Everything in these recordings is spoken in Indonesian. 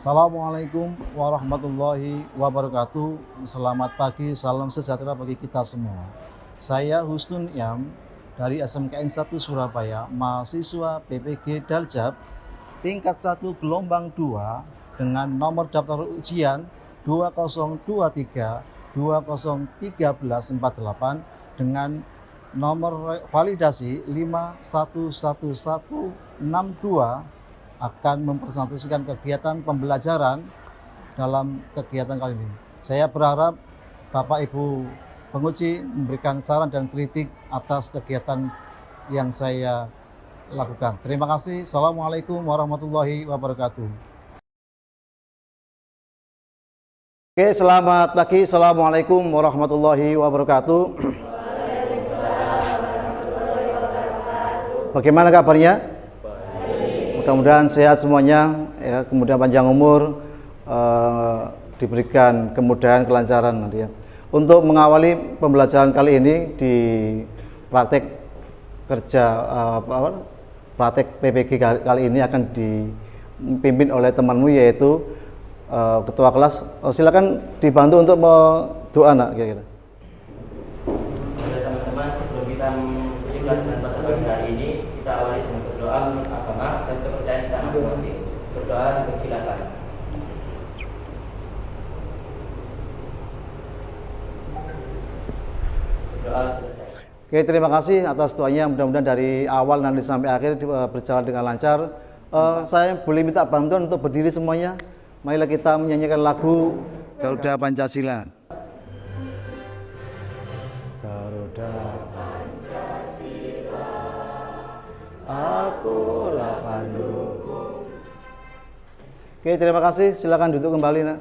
Assalamualaikum warahmatullahi wabarakatuh. Selamat pagi, salam sejahtera bagi kita semua. Saya Husnun Yam dari SMKN 1 Surabaya, mahasiswa PPG Daljab tingkat 1 gelombang 2 dengan nomor daftar ujian 2023 201348 dengan nomor validasi 511162 akan mempresentasikan kegiatan pembelajaran dalam kegiatan kali ini. Saya berharap Bapak Ibu penguji memberikan saran dan kritik atas kegiatan yang saya lakukan. Terima kasih. Assalamualaikum warahmatullahi wabarakatuh. Oke, selamat pagi. Assalamualaikum warahmatullahi wabarakatuh. Bagaimana kabarnya? Mudah-mudahan sehat semuanya, ya, kemudian panjang umur, diberikan kemudahan, kelancaran nanti ya. Untuk mengawali pembelajaran kali ini di praktek kerja praktek PPG kali ini akan dipimpin oleh temanmu yaitu ketua kelas. Silakan dibantu untuk doa nak kira-kira. Teman-teman, sebelum kita memulai pelajaran pada pagi hari ini, kita awali dengan berdoa menurut agama dan kepercayaan kita masing-masing. Berdoa dipersilakan. Berdoa selesai. Oke, terima kasih atas doanya. Mudah-mudahan dari awal nanti sampai akhir berjalan dengan lancar. Saya boleh minta bantuan untuk berdiri semuanya. Marilah kita menyanyikan lagu Garuda Pancasila. Garuda Pancasila, akulah pendukung. Oke, terima kasih. Silakan duduk kembali, nak.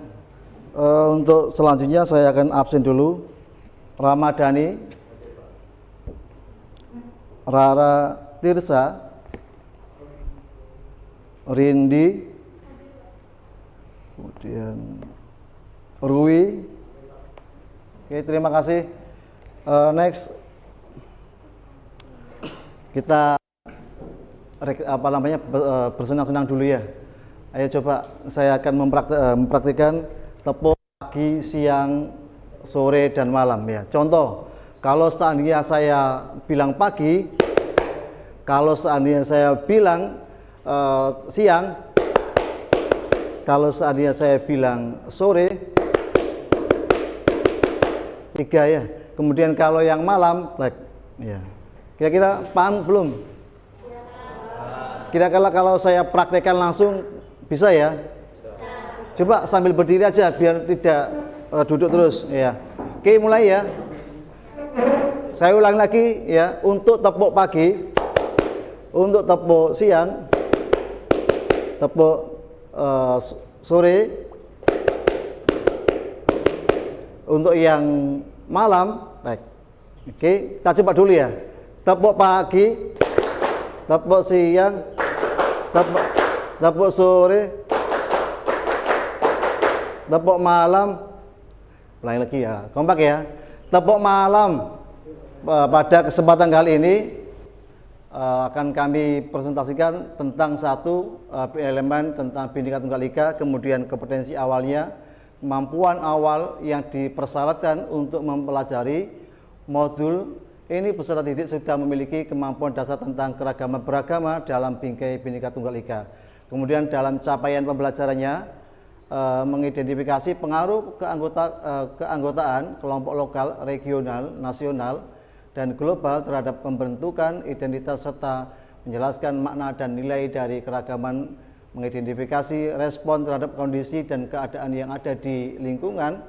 Untuk selanjutnya saya akan absen dulu. Ramadhani, Rara Tirsa, Rindi, kemudian Rui. Oke, terima kasih. Next kita bersenang-senang dulu ya. Ayo coba saya akan mempraktikkan tepuk pagi, siang, sore dan malam ya. Contoh, kalau seandainya saya bilang pagi, kalau seandainya saya bilang siang, kalau seandainya saya bilang sore, 3 ya. Kemudian kalau yang malam, ya. Kira-kira paham belum? Kira-kira kalau saya praktekkan langsung bisa ya? Coba sambil berdiri aja biar tidak duduk terus ya. Oke, mulai ya. Saya ulang lagi ya, untuk tepuk pagi, untuk tepuk siang, tepuk sore, untuk yang malam, baik. Oke, kita coba dulu ya. Tepuk pagi, tepuk siang, tepuk sore, tepuk malam. Ulangi lagi ya, kompak ya. Tepuk malam. Pada kesempatan kali ini akan kami presentasikan tentang satu elemen tentang Bhinneka Tunggal Ika, kemudian kompetensi awalnya, kemampuan awal yang dipersyaratkan untuk mempelajari modul ini. Peserta didik sudah memiliki kemampuan dasar tentang keragaman beragama dalam bingkai Bhinneka Tunggal Ika. Kemudian dalam capaian pembelajarannya mengidentifikasi pengaruh keanggotaan kelompok lokal, regional, nasional, dan global terhadap pembentukan identitas serta menjelaskan makna dan nilai dari keragaman, mengidentifikasi respon terhadap kondisi dan keadaan yang ada di lingkungan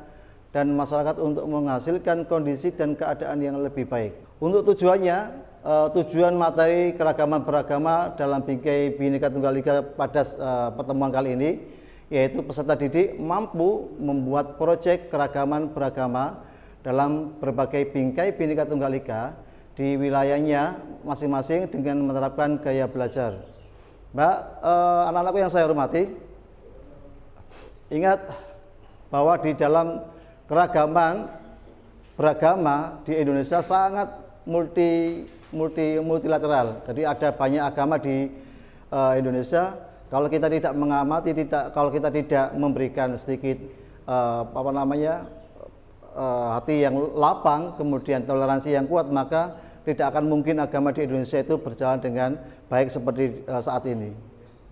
dan masyarakat untuk menghasilkan kondisi dan keadaan yang lebih baik. Untuk tujuannya, tujuan materi keragaman beragama dalam bingkai Bhinneka Tunggal Ika pada pertemuan kali ini, yaitu peserta didik mampu membuat proyek keragaman beragama dalam berbagai bingkai Bhinneka Tunggal Ika di wilayahnya masing-masing dengan menerapkan gaya belajar. Mbak, anak-anakku yang saya hormati, ingat bahwa di dalam keragaman beragama di Indonesia sangat multilateral. Jadi ada banyak agama di Indonesia, Kalau kita tidak mengamati, kalau kita tidak memberikan sedikit hati yang lapang, kemudian toleransi yang kuat, maka tidak akan mungkin agama di Indonesia itu berjalan dengan baik seperti saat ini.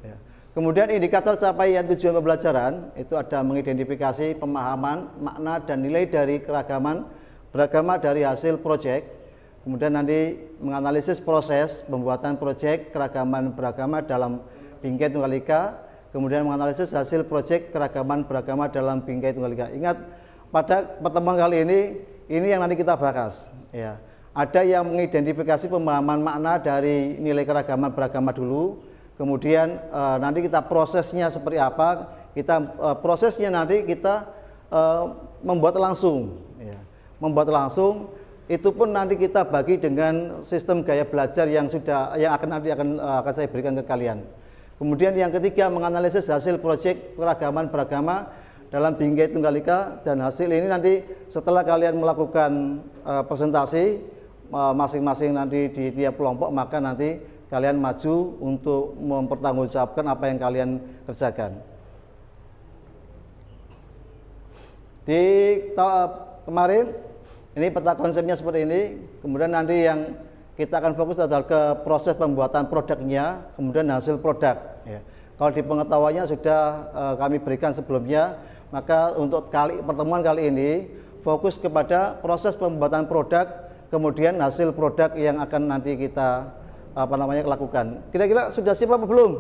Ya. Kemudian indikator capaian tujuan pembelajaran itu ada mengidentifikasi pemahaman, makna, dan nilai dari keragaman beragama dari hasil proyek. Kemudian nanti menganalisis proses pembuatan proyek keragaman beragama dalam Bingkai Tunggal Ika. Kemudian menganalisis hasil proyek keragaman beragama dalam Bingkai Tunggal Ika. Ingat, pada pertemuan kali ini yang nanti kita bahas. Ya. Ada yang mengidentifikasi pemahaman makna dari nilai keragaman beragama dulu, kemudian nanti kita prosesnya seperti apa, prosesnya nanti kita membuat langsung, ya. Membuat langsung, itu pun nanti kita bagi dengan sistem gaya belajar yang akan saya berikan ke kalian. Kemudian yang ketiga, menganalisis hasil proyek keragaman beragama dalam Bingkai Tunggal Ika, dan hasil ini nanti setelah kalian melakukan presentasi masing-masing nanti di tiap kelompok, maka nanti kalian maju untuk mempertanggungjawabkan apa yang kalian kerjakan. Di kemarin ini peta konsepnya seperti ini, kemudian nanti yang kita akan fokus adalah ke proses pembuatan produknya, kemudian hasil produk. Ya. Kalau di pengetahuannya sudah kami berikan sebelumnya, maka untuk pertemuan kali ini fokus kepada proses pembuatan produk, kemudian hasil produk yang akan nanti kita lakukan. Kira-kira sudah siap apa belum?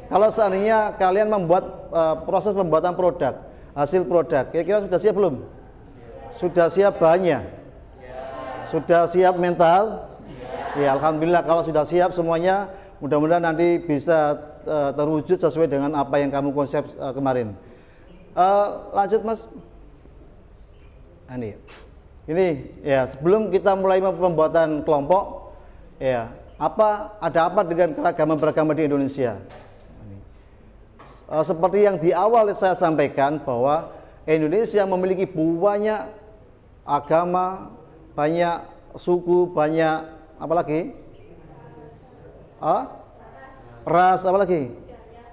Kalau seandainya kalian membuat proses pembuatan produk, hasil produk, kira-kira sudah siap belum? Sudah siap bahannya? Sudah siap mental? Ya, alhamdulillah kalau sudah siap semuanya, mudah-mudahan nanti bisa terwujud sesuai dengan apa yang kamu konsep kemarin. Lanjut Mas. Ini ya, sebelum kita mulai pembuatan kelompok, ya, ada apa dengan keragaman beragama di Indonesia? Seperti yang di awal saya sampaikan bahwa Indonesia memiliki banyak agama, banyak suku, banyak ras,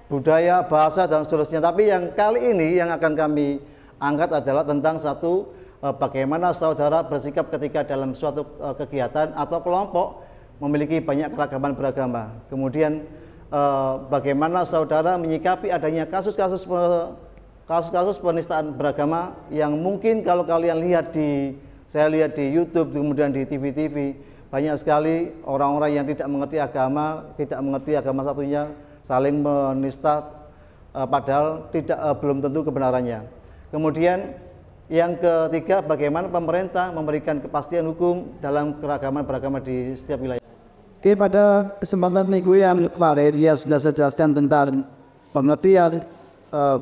budaya, bahasa, dan seterusnya. Tapi yang kali ini yang akan kami angkat adalah tentang bagaimana saudara bersikap ketika dalam suatu kegiatan atau kelompok memiliki banyak keragaman beragama. Kemudian bagaimana saudara menyikapi adanya kasus-kasus penistaan beragama yang mungkin kalau kalian saya lihat di YouTube, kemudian di TV-TV, banyak sekali orang-orang yang tidak mengerti agama satunya, saling menista, padahal belum tentu kebenarannya. Kemudian yang ketiga, bagaimana pemerintah memberikan kepastian hukum dalam keragaman beragama di setiap wilayah. Oke, pada kesempatan minggu yang kemarin ya sudah saya jelaskan tentang pengertian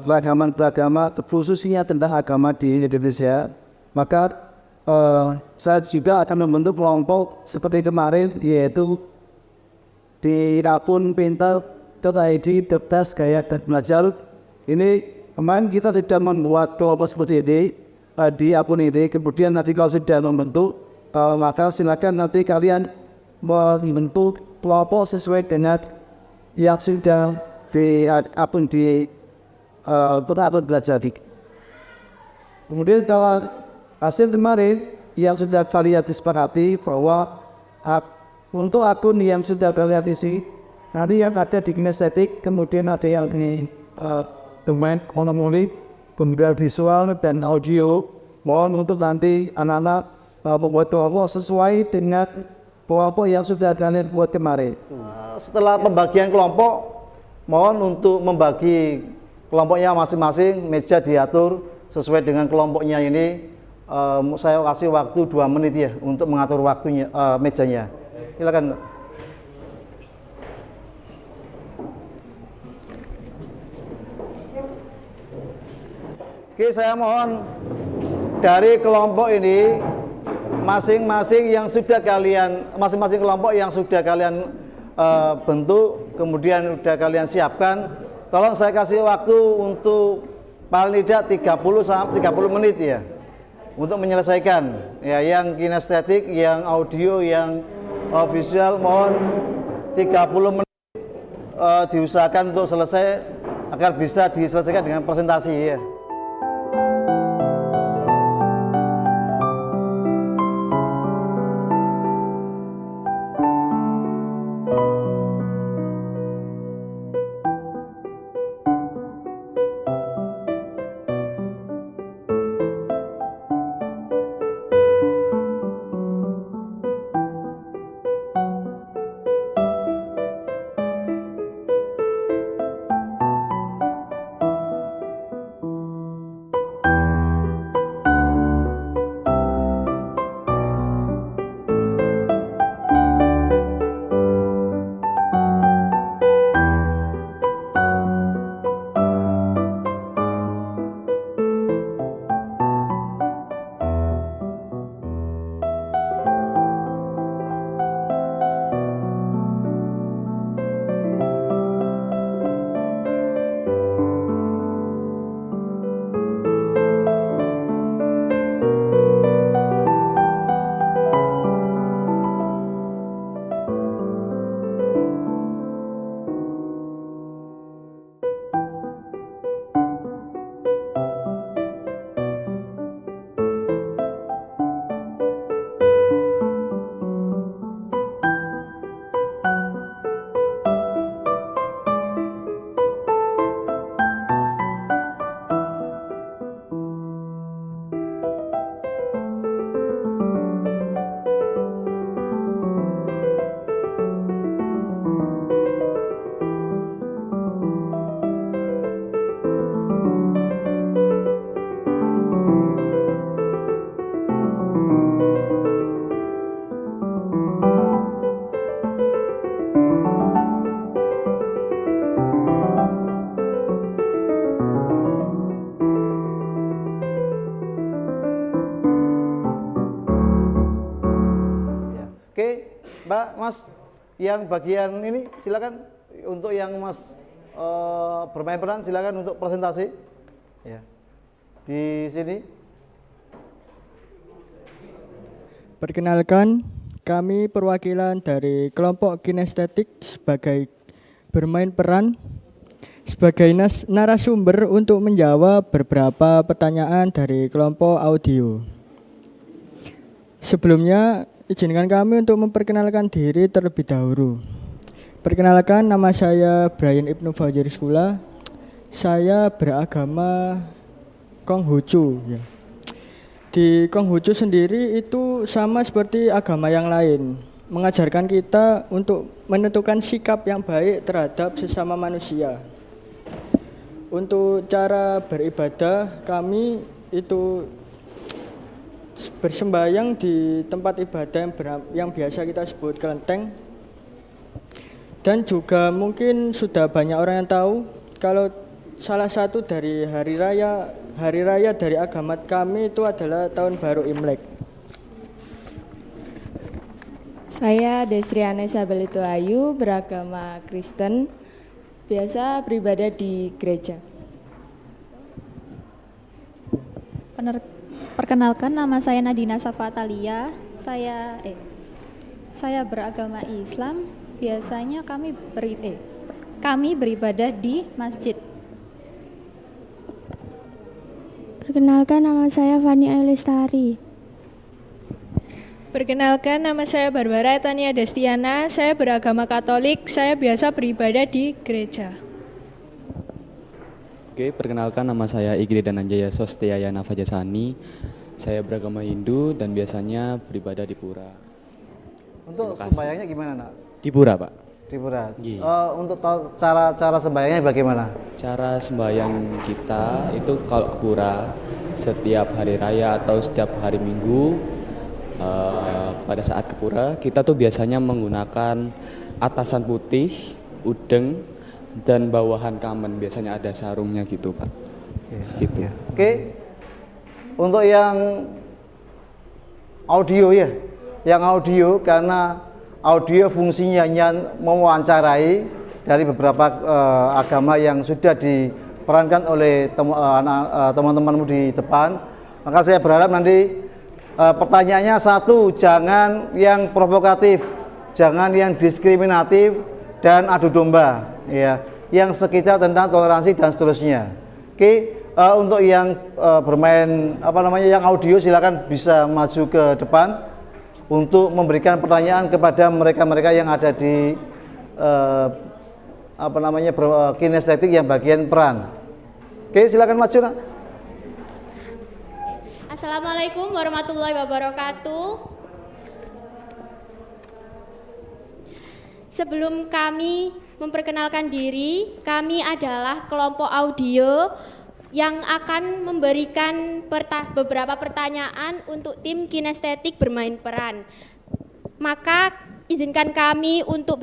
keragaman beragama, khususnya tentang agama di Indonesia. Maka saya juga akan membentuk kelompok seperti kemarin, yaitu di akun pintar.id/gaya dan belajar. Ini kemarin kita sudah membuat kelompok seperti ini di akun ini. Kemudian nanti kalau sudah membentuk, maka silakan nanti kalian membentuk kelompok sesuai dengan yang sudah di akun di akun belajar. Kemudian kalau hasil kemarin yang sudah kalian disepakati bahwa untuk akun yang sudah kalian isi, nanti yang ada di kinestetik, kemudian ada yang di domain ekonomi, kemudian visual dan audio. Mohon untuk nanti anak-anak membuat kelompok sesuai dengan kelompok yang sudah kalian buat kemarin. Setelah pembagian kelompok, mohon untuk membagi kelompoknya masing-masing, meja diatur sesuai dengan kelompoknya ini. Saya kasih waktu 2 menit ya untuk mengatur waktunya, mejanya. Silakan. Oke, saya mohon dari kelompok ini masing-masing kelompok yang sudah kalian bentuk, kemudian sudah kalian siapkan, tolong saya kasih waktu untuk paling tidak 30 menit ya untuk menyelesaikan ya, yang kinestetik, yang audio, yang visual. Mohon 30 menit diusahakan untuk selesai agar bisa diselesaikan dengan presentasi ya. Oke, Mbak, Mas, yang bagian ini silakan untuk yang Mas bermain peran, silakan untuk presentasi. Ya, di sini. Perkenalkan, kami perwakilan dari kelompok kinestetik sebagai bermain peran sebagai narasumber untuk menjawab beberapa pertanyaan dari kelompok audio. Sebelumnya, izinkan kami untuk memperkenalkan diri terlebih dahulu. Perkenalkan, nama saya Brian Ibnu Fajir Skula. Saya beragama Konghucu. Ya. Di Konghucu sendiri itu sama seperti agama yang lain, mengajarkan kita untuk menentukan sikap yang baik terhadap sesama manusia. Untuk cara beribadah, kami itu bersembahyang di tempat ibadah yang biasa kita sebut kelenteng. Dan juga mungkin sudah banyak orang yang tahu kalau salah satu dari hari raya dari agama kami itu adalah Tahun Baru Imlek. Saya Destriana Sabelito Ayu, beragama Kristen, biasa beribadah di gereja. Perkenalkan, nama saya Nadina Safatalia. Saya beragama Islam. Biasanya kami beribadah di masjid. Perkenalkan, nama saya Fani Ailestari. Perkenalkan, nama saya Barbara Tania Destiana. Saya beragama Katolik. Saya biasa beribadah di gereja. Oke, perkenalkan, nama saya Igri Dananjaya Sostiayana Fajasani. Saya beragama Hindu dan biasanya beribadah di pura. Untuk sembahyangnya gimana, Nak? Di pura, Pak. Di pura. Yeah. Untuk cara sembahyangnya bagaimana? Cara sembahyang kita itu kalau ke pura setiap hari raya atau setiap hari Minggu, pada saat ke pura kita tuh biasanya menggunakan atasan putih, udeng, dan bawahan kamen, biasanya ada sarungnya gitu, Pak. Gitu. Oke. Untuk yang audio ya, yang audio karena audio fungsinya mewawancarai dari beberapa agama yang sudah diperankan oleh teman-temanmu di depan. Maka saya berharap nanti pertanyaannya satu, jangan yang provokatif, jangan yang diskriminatif, dan adu domba, ya, yang sekitar tentang toleransi dan seterusnya. Oke, untuk yang bermain yang audio silakan bisa maju ke depan untuk memberikan pertanyaan kepada mereka-mereka yang ada di kinestetik yang bagian peran. Oke, silakan maju, Nak. Assalamualaikum warahmatullahi wabarakatuh. Sebelum kami memperkenalkan diri, kami adalah kelompok audio yang akan memberikan beberapa pertanyaan untuk tim kinestetik bermain peran. Maka izinkan kami untuk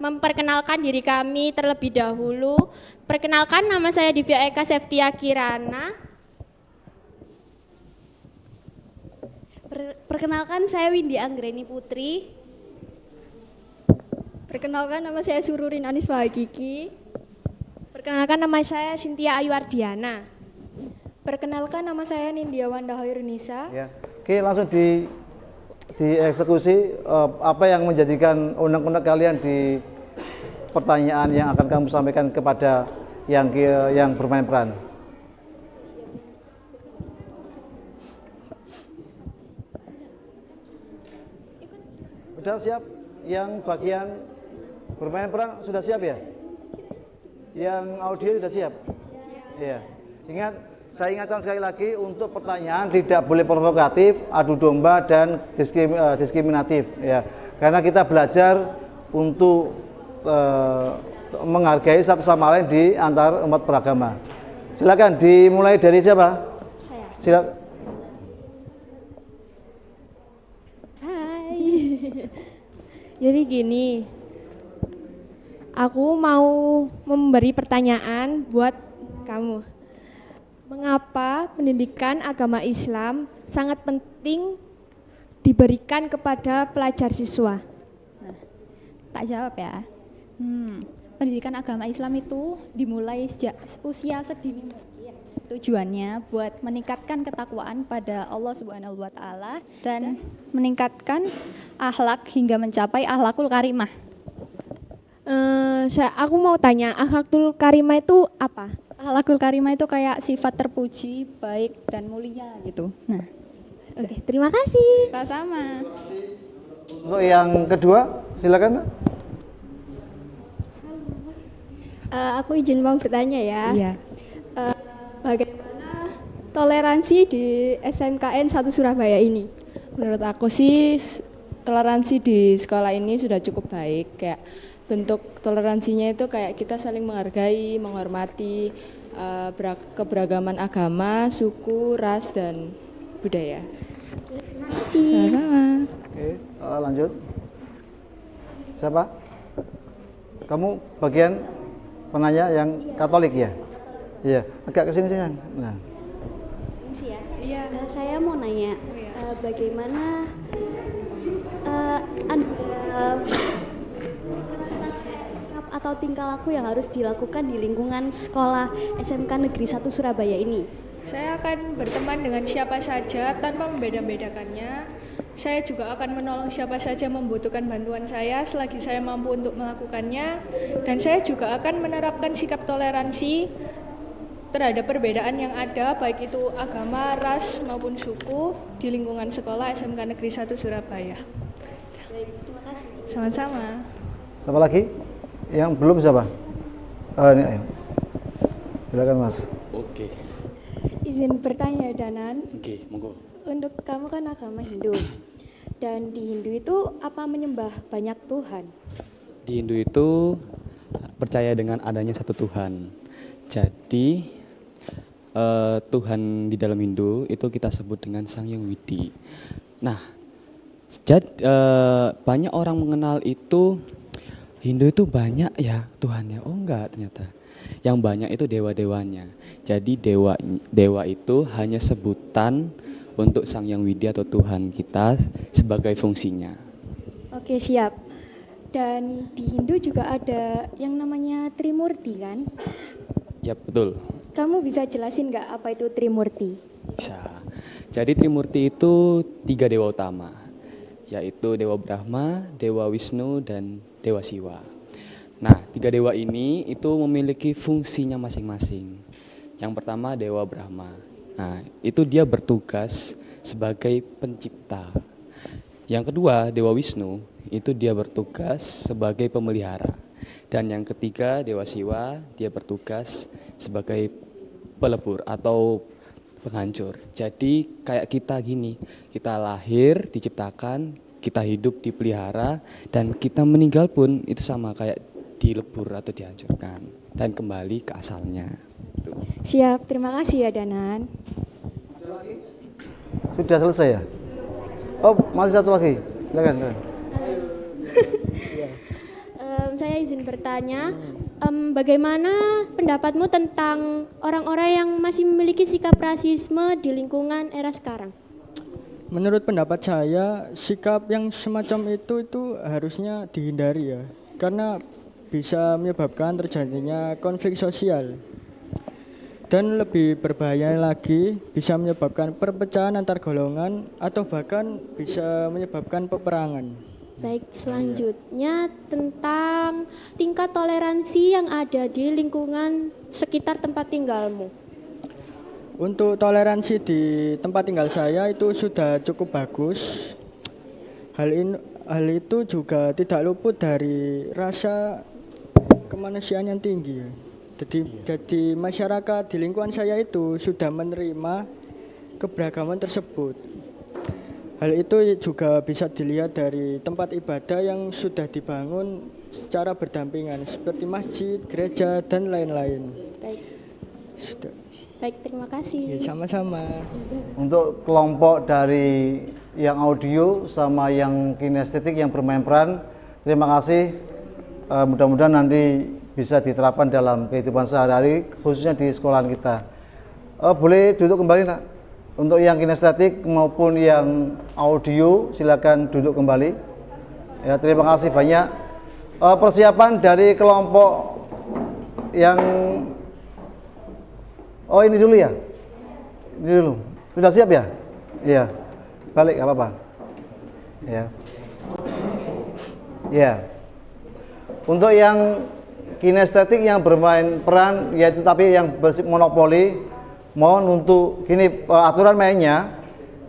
memperkenalkan diri kami terlebih dahulu. Perkenalkan, nama saya Divya Eka Seftia Kirana. Perkenalkan, saya Windy Anggreni Putri. Perkenalkan, nama saya Sururin Anis Wahagiki. Perkenalkan, nama saya Cynthia Ayu Ardiana. Perkenalkan, nama saya Nindya Wanda Hoirunisa. Ya. Oke, langsung dieksekusi apa yang menjadikan unek-unek kalian di pertanyaan yang akan kamu sampaikan kepada yang bermain peran. Sudah siap? Yang bagian bermain peran sudah siap ya? Yang audio sudah siap? Iya. Ingat, saya ingatkan sekali lagi untuk pertanyaan tidak boleh provokatif, adu domba dan diskriminatif ya. Karena kita belajar untuk menghargai satu sama lain di antar umat beragama. Silakan dimulai dari siapa? Saya. Silakan. Hai. Jadi gini, aku mau memberi pertanyaan buat kamu. Mengapa pendidikan agama Islam sangat penting diberikan kepada pelajar siswa? Nah, tak jawab ya. Pendidikan agama Islam itu dimulai sejak usia sedini mungkin. Tujuannya buat meningkatkan ketakwaan pada Allah Subhanahu wa taala dan meningkatkan akhlak hingga mencapai akhlakul karimah. Aku mau tanya, akhlakul karimah itu apa? Akhlakul karimah itu kayak sifat terpuji, baik dan mulia gitu. Nah, oke, terima kasih. Sama-sama. Untuk yang kedua, silakan. Aku izin mau bertanya ya. Iya. Bagaimana toleransi di SMKN 1 Surabaya ini? Menurut aku sih toleransi di sekolah ini sudah cukup baik. Kayak bentuk toleransinya itu kayak kita saling menghargai, menghormati keberagaman agama, suku, ras dan budaya. Terima kasih. Sama-sama. Oke, lanjut. Siapa? Kamu bagian penanya yang Katolik ya? Iya, agak kesini sini. Nah. Iya. Saya mau nanya, bagaimana sikap atau tingkah laku yang harus dilakukan di lingkungan sekolah SMK Negeri 1 Surabaya ini? Saya akan berteman dengan siapa saja tanpa membeda-bedakannya. Saya juga akan menolong siapa saja membutuhkan bantuan saya selagi saya mampu untuk melakukannya. Dan saya juga akan menerapkan sikap toleransi terhadap perbedaan yang ada, baik itu agama, ras, maupun suku di lingkungan sekolah SMK Negeri 1 Surabaya. Baik, terima kasih. Sama-sama. Siapa lagi? Yang belum siapa? Ini ayo. Silakan Mas. Oke. Izin bertanya Danan. Oke, monggo. Untuk kamu kan agama Hindu. Dan di Hindu itu apa menyembah banyak Tuhan? Di Hindu itu percaya dengan adanya satu Tuhan. Jadi Tuhan di dalam Hindu itu kita sebut dengan Sang Hyang Widi. Nah, banyak orang mengenal itu Hindu itu banyak ya Tuhannya. Oh enggak, ternyata yang banyak itu dewa-dewanya. Jadi dewa itu hanya sebutan untuk Sang Hyang Widi atau Tuhan kita sebagai fungsinya. Oke, siap. Dan di Hindu juga ada yang namanya Trimurti kan? Ya betul. Kamu bisa jelasin nggak apa itu Trimurti? Bisa. Jadi Trimurti itu 3 dewa utama, yaitu Dewa Brahma, Dewa Wisnu, dan Dewa Siwa. Nah, 3 dewa ini itu memiliki fungsinya masing-masing. Yang pertama Dewa Brahma. Nah, itu dia bertugas sebagai pencipta. Yang kedua Dewa Wisnu, itu dia bertugas sebagai pemelihara. Dan yang ketiga Dewa Siwa, dia bertugas sebagai pelebur atau penghancur. Jadi kayak kita gini, kita lahir, diciptakan, kita hidup, dipelihara, dan kita meninggal pun itu sama kayak dilebur atau dihancurkan dan kembali ke asalnya. Tuh. Siap, terima kasih ya Danan. Sudah selesai ya? Oh, masih satu lagi. Silakan. Saya izin bertanya, bagaimana pendapatmu tentang orang-orang yang masih memiliki sikap rasisme di lingkungan era sekarang? Menurut pendapat saya, sikap yang semacam itu harusnya dihindari ya, karena bisa menyebabkan terjadinya konflik sosial. Dan lebih berbahaya lagi, bisa menyebabkan perpecahan antar golongan atau bahkan bisa menyebabkan peperangan. Baik, selanjutnya tentang tingkat toleransi yang ada di lingkungan sekitar tempat tinggalmu. Untuk toleransi di tempat tinggal saya itu sudah cukup bagus. Hal itu juga tidak luput dari rasa kemanusiaan yang tinggi. Jadi masyarakat di lingkungan saya itu sudah menerima keberagaman tersebut. Hal itu juga bisa dilihat dari tempat ibadah yang sudah dibangun secara berdampingan seperti masjid, gereja, dan lain-lain. Baik. Sudah. Baik, terima kasih. Ya, sama-sama. Untuk kelompok dari yang audio sama yang kinestetik yang bermain peran, terima kasih. Mudah-mudahan nanti bisa diterapkan dalam kehidupan sehari-hari, khususnya di sekolahan kita. Boleh duduk kembali, nak. Untuk yang kinestetik maupun yang audio, silakan duduk kembali. Ya, terima kasih banyak. Persiapan dari kelompok yang ini dulu ya. Ini dulu. Sudah siap ya? Iya. Balik, nggak apa-apa. Ya. Ya. Untuk yang kinestetik yang bermain peran, yaitu tapi yang bersifat monopoli, mohon untuk gini aturan mainnya,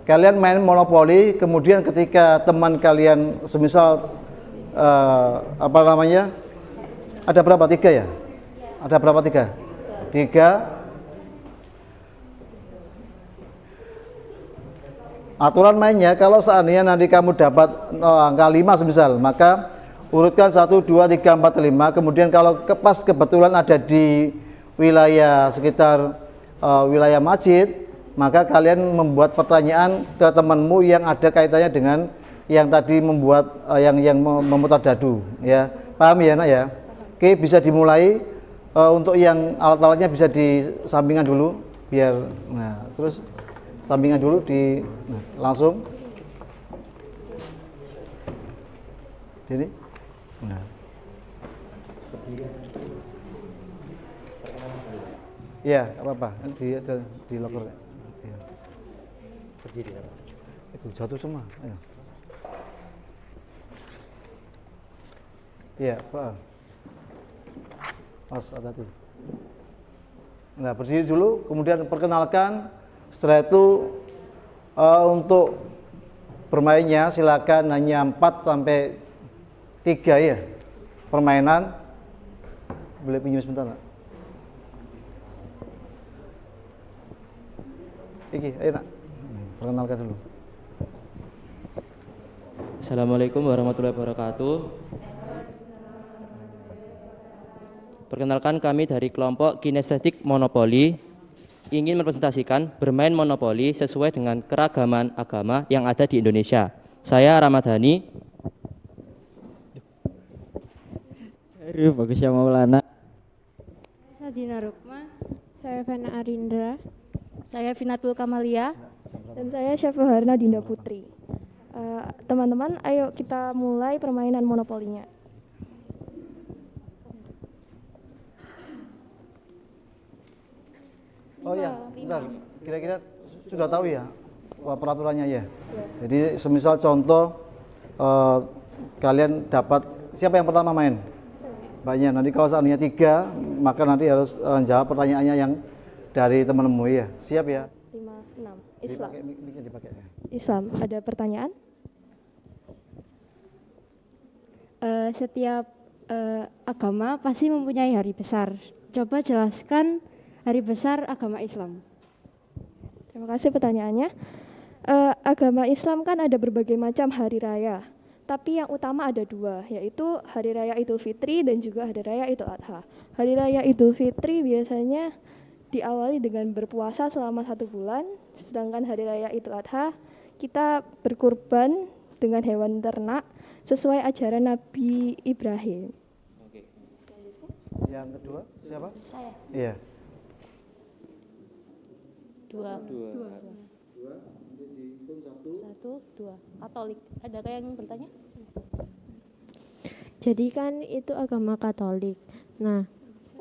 kalian main monopoli, kemudian ketika teman kalian semisal ada berapa? 3 ya? Ada berapa 3? 3. Aturan mainnya, kalau seandainya nanti kamu dapat angka 5 semisal, maka urutkan 1, 2, 3, 4, 5. Kemudian kalau pas kebetulan ada di wilayah sekitar wilayah masjid, maka kalian membuat pertanyaan ke temanmu yang ada kaitannya dengan yang tadi membuat yang memutar dadu, ya. Paham ya, nak ya? Oke, bisa dimulai. Untuk yang alat-alatnya bisa disampingkan dulu biar terus sampingan dulu langsung ini. Ya, apa-apa. Di locker. Ya. Berdiri. Itu jatuh semua. Ayo. Iya, Pak. Mas, hati-hati. Nah, berdiri dulu, kemudian perkenalkan. Setelah itu untuk bermainnya silakan hanya 4 sampai 3 ya. Permainan. Boleh pinjam sebentar, Nak? Ayo, Nak. Perkenalkan dulu. Assalamualaikum warahmatullahi wabarakatuh. Perkenalkan, kami dari kelompok kinestetik monopoli ingin merepresentasikan bermain monopoli sesuai dengan keragaman agama yang ada di Indonesia. Saya Ramadhani. Saya Bagusya Maulana. Sadina Rukma. Saya Fena Arindra. Saya Finatul Kamalia. Dan saya Syafaharna Dinda Putri. Teman-teman, ayo kita mulai permainan monopolinya. Oh ya, bentar. Kira-kira sudah tahu ya peraturannya ya. Jadi semisal contoh kalian dapat, siapa yang pertama main? Banyak. Nanti kalau seandainya 3, maka nanti harus jawab pertanyaannya yang dari teman-teman ya. Siap ya? 5, 6. Islam. Dipakai. Islam. Ada pertanyaan? Setiap agama pasti mempunyai hari besar. Coba jelaskan hari besar agama Islam. Terima kasih pertanyaannya. Agama Islam kan ada berbagai macam hari raya. Tapi yang utama ada 2, yaitu Hari Raya Idul Fitri dan juga Hari Raya Idul Adha. Hari Raya Idul Fitri biasanya diawali dengan berpuasa selama 1 bulan, sedangkan Hari Raya Idul Adha kita berkurban dengan hewan ternak sesuai ajaran Nabi Ibrahim. Oke. Yang kedua siapa? Saya. Iya. 2. 1, 2. Katolik. Adakah yang bertanya? Jadi kan itu agama Katolik. Nah,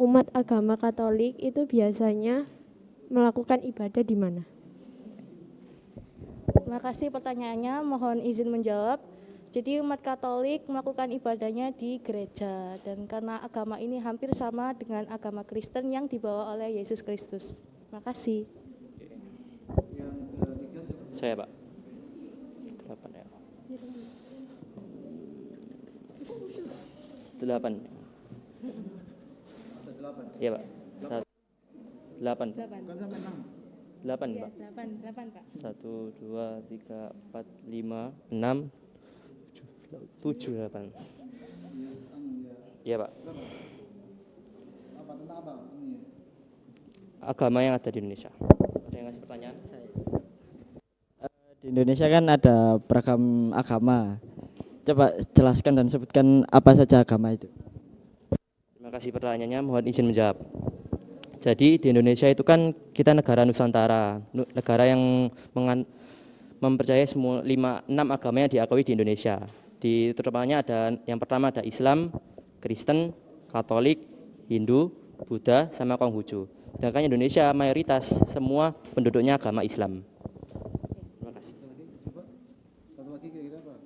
umat agama Katolik itu biasanya melakukan ibadah di mana? Terima kasih pertanyaannya, mohon izin menjawab. Jadi umat Katolik melakukan ibadahnya di gereja, dan karena agama ini hampir sama dengan agama Kristen yang dibawa oleh Yesus Kristus. Terima kasih. Saya Pak. 8 ya. 8. Iya Pak. 8. 8 Pak. 8 Pak. 1, 2, 3, 4, 5, 6, 7, 8. Iya Pak. Agama yang ada di Indonesia. Ada yang ngasih pertanyaan? Di Indonesia kan ada beragam agama. Coba jelaskan dan sebutkan apa saja agama itu. Terima kasih pertanyaannya, mohon izin menjawab. Jadi di Indonesia itu kan kita negara Nusantara, negara yang mempercayai semua 6 agama yang diakui di Indonesia. Di terutamanya ada yang pertama ada Islam, Kristen, Katolik, Hindu, Buddha, sama Konghucu. Sedangkan Indonesia mayoritas semua penduduknya agama Islam. Terima kasih. Satu lagi kira-kira apa?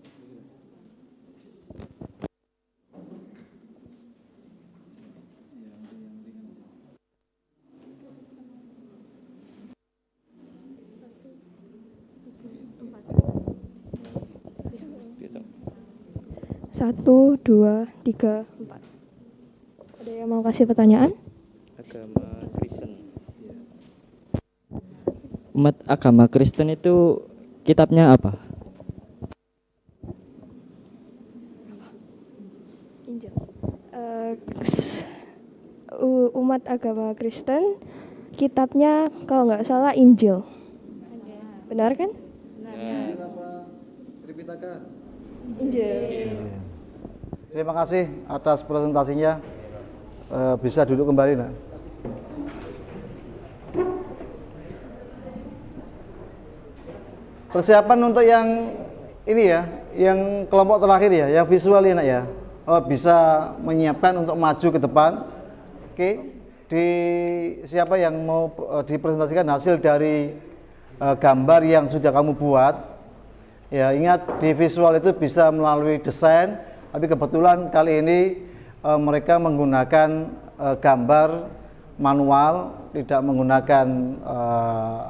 Satu, 2, 3, 4. Ada yang mau kasih pertanyaan? Agama Kristen. Umat agama Kristen itu kitabnya apa? Injil. Umat agama Kristen kitabnya kalau nggak salah Injil. Benar kan? Injil apa? Tripitaka? Injil. Terima kasih atas presentasinya. Bisa duduk kembali, Nak. Persiapan untuk yang ini ya, yang kelompok terakhir ya, yang visual ini Nak ya. Bisa menyiapkan untuk maju ke depan. Oke. Siapa yang mau dipresentasikan hasil dari gambar yang sudah kamu buat? Ya, ingat di visual itu bisa melalui desain, tapi kebetulan kali ini mereka menggunakan gambar manual, tidak menggunakan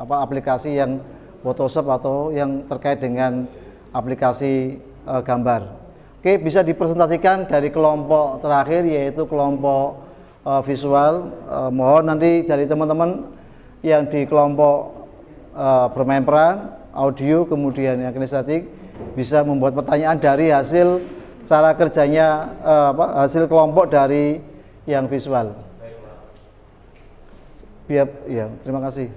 aplikasi yang Photoshop atau yang terkait dengan aplikasi gambar. Oke, bisa dipresentasikan dari kelompok terakhir yaitu kelompok visual. Mohon nanti dari teman-teman yang di kelompok bermain peran, audio, kemudian yang kinestetik bisa membuat pertanyaan dari hasil cara kerjanya hasil kelompok dari yang visual. Biar ya, terima kasih.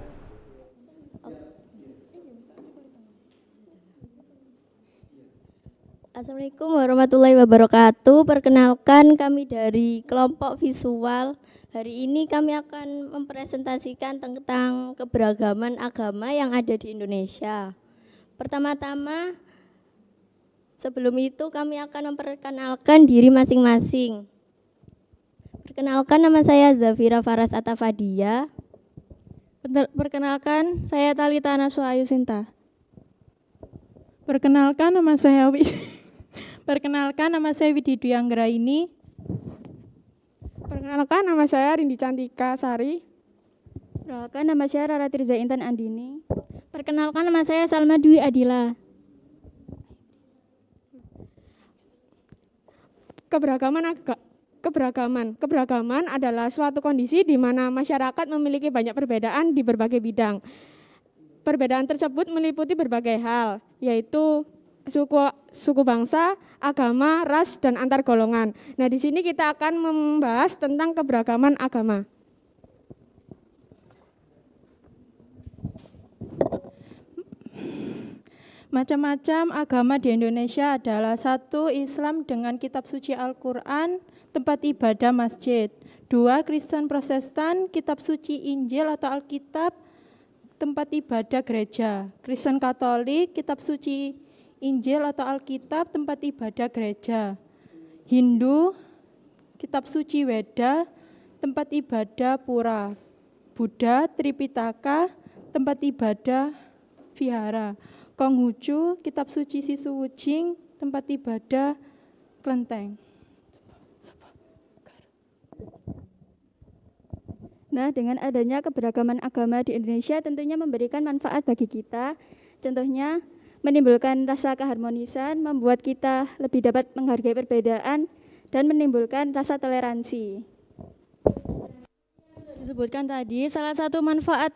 Assalamualaikum warahmatullahi wabarakatuh. Perkenalkan, kami dari kelompok visual. Hari ini kami akan mempresentasikan tentang keberagaman agama yang ada di Indonesia. Pertama-tama, sebelum itu kami akan memperkenalkan diri masing-masing. Perkenalkan, nama saya Zafira Faras Atafadia. Perkenalkan, saya Talita Naswa Ayu Sinta. Perkenalkan, nama saya Widi Dwi Anggraini. Perkenalkan, nama saya Rindi Cantika Sari. Perkenalkan, nama saya Rara Tirza Intan Andini. Perkenalkan, nama saya Salma Dwi Adila. Keberagaman adalah suatu kondisi di mana masyarakat memiliki banyak perbedaan di berbagai bidang. Perbedaan tersebut meliputi berbagai hal, yaitu suku bangsa, agama, ras, dan antar golongan. Nah, di sini kita akan membahas tentang keberagaman agama. Macam-macam agama di Indonesia adalah: 1. Islam dengan kitab suci Al-Quran, tempat ibadah masjid. 2. Kristen Protestan, kitab suci Injil atau Alkitab, tempat ibadah gereja. Kristen Katolik, kitab suci Injil atau Alkitab, tempat ibadah gereja. Hindu, kitab suci Weda, tempat ibadah pura. Buddha, Tripitaka, tempat ibadah vihara. Konghucu, kitab suci Sisuwujing, tempat ibadah kelenteng. Nah, dengan adanya keberagaman agama di Indonesia tentunya memberikan manfaat bagi kita. Contohnya, menimbulkan rasa keharmonisan, membuat kita lebih dapat menghargai perbedaan, dan menimbulkan rasa toleransi. Disebutkan tadi, salah satu manfaat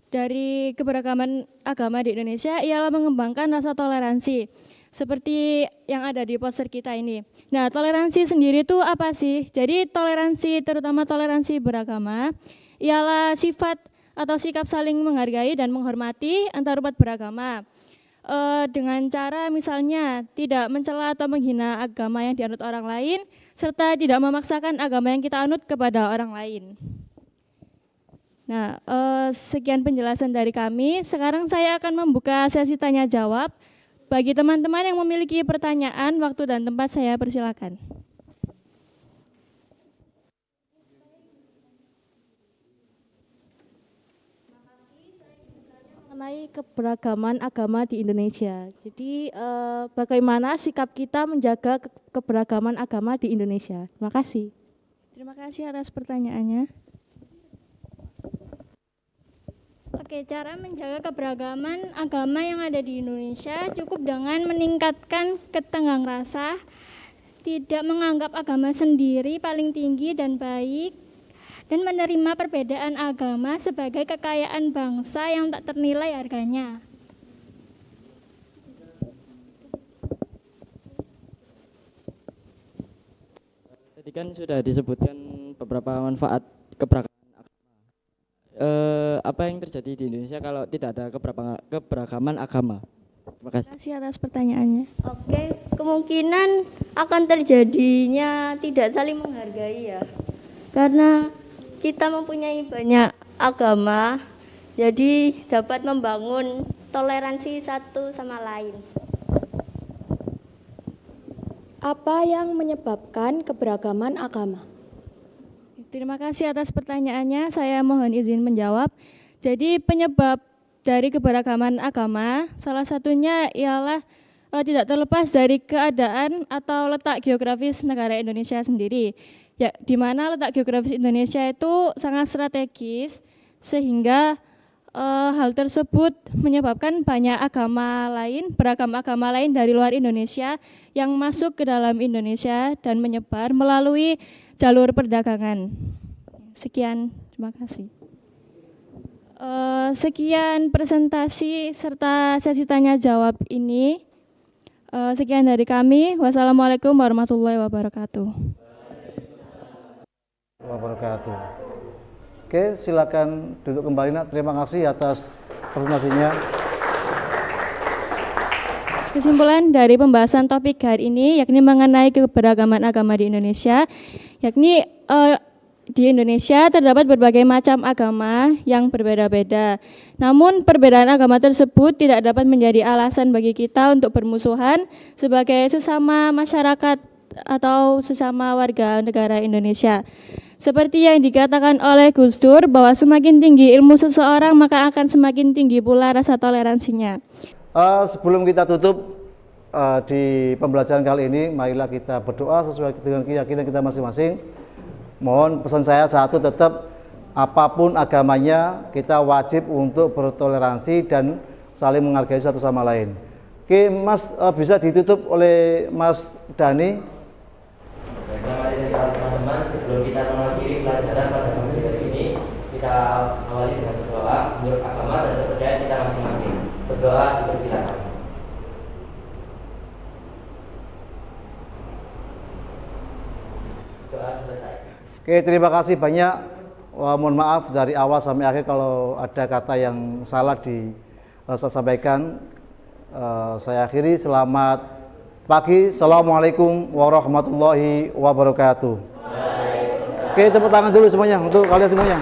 dari keberagaman agama di Indonesia ialah mengembangkan rasa toleransi. Seperti yang ada di poster kita ini. Nah, toleransi sendiri itu apa sih? Jadi toleransi, terutama toleransi beragama, ialah sifat atau sikap saling menghargai dan menghormati antar umat beragama. Dengan cara misalnya tidak mencela atau menghina agama yang dianut orang lain, serta tidak memaksakan agama yang kita anut kepada orang lain. Nah, sekian penjelasan dari kami. Sekarang saya akan membuka sesi tanya jawab. Bagi teman-teman yang memiliki pertanyaan, waktu dan tempat saya persilakan. Mengenai keberagaman agama di Indonesia. Jadi bagaimana sikap kita menjaga keberagaman agama di Indonesia? Terima kasih. Terima kasih atas pertanyaannya. Oke, cara menjaga keberagaman agama yang ada di Indonesia cukup dengan meningkatkan ketenggang rasa, tidak menganggap agama sendiri paling tinggi dan baik, dan menerima perbedaan agama sebagai kekayaan bangsa yang tak ternilai harganya. Tadi kan sudah disebutkan beberapa manfaat keberagaman. Apa yang terjadi di Indonesia kalau tidak ada keberagaman agama? Terima kasih. Terima kasih atas pertanyaannya. Oke, kemungkinan akan terjadinya tidak saling menghargai ya. Karena kita mempunyai banyak agama, jadi dapat membangun toleransi satu sama lain. Apa yang menyebabkan keberagaman agama? Terima kasih atas pertanyaannya. Saya mohon izin menjawab. Jadi penyebab dari keberagaman agama salah satunya ialah tidak terlepas dari keadaan atau letak geografis negara Indonesia sendiri. Ya, di mana letak geografis Indonesia itu sangat strategis sehingga hal tersebut menyebabkan banyak beragam agama lain dari luar Indonesia yang masuk ke dalam Indonesia dan menyebar melalui jalur perdagangan. Sekian, terima kasih. Sekian presentasi serta sesi tanya jawab ini. Sekian dari kami. Wassalamualaikum warahmatullahi wabarakatuh. Oke, silakan duduk kembali nak. Terima kasih atas presentasinya. Kesimpulan dari pembahasan topik hari ini yakni mengenai keberagaman agama di Indonesia, yakni di Indonesia terdapat berbagai macam agama yang berbeda-beda. Namun perbedaan agama tersebut tidak dapat menjadi alasan bagi kita untuk bermusuhan sebagai sesama masyarakat atau sesama warga negara Indonesia. Seperti yang dikatakan oleh Gus Dur bahwa semakin tinggi ilmu seseorang maka akan semakin tinggi pula rasa toleransinya. Sebelum kita tutup di pembelajaran kali ini, marilah kita berdoa sesuai dengan keyakinan kita masing-masing. Mohon pesan saya satu, tetap apapun agamanya kita wajib untuk bertoleransi dan saling menghargai satu sama lain. Oke, Mas, bisa ditutup oleh Mas Dani. Mari teman-teman, sebelum kita mengakhiri pelajaran pada pagi hari ini, kita awali dengan berdoa menurut agama dan kepercayaan kita masing-masing. Berdoa dipersilakan. Doa selesai. Oke, terima kasih banyak. Mohon maaf dari awal sampai akhir kalau ada kata yang salah saya sampaikan. Saya akhiri. Selamat pagi. Assalamualaikum warahmatullahi wabarakatuh. Oke, tepuk tangan dulu semuanya untuk kalian semuanya.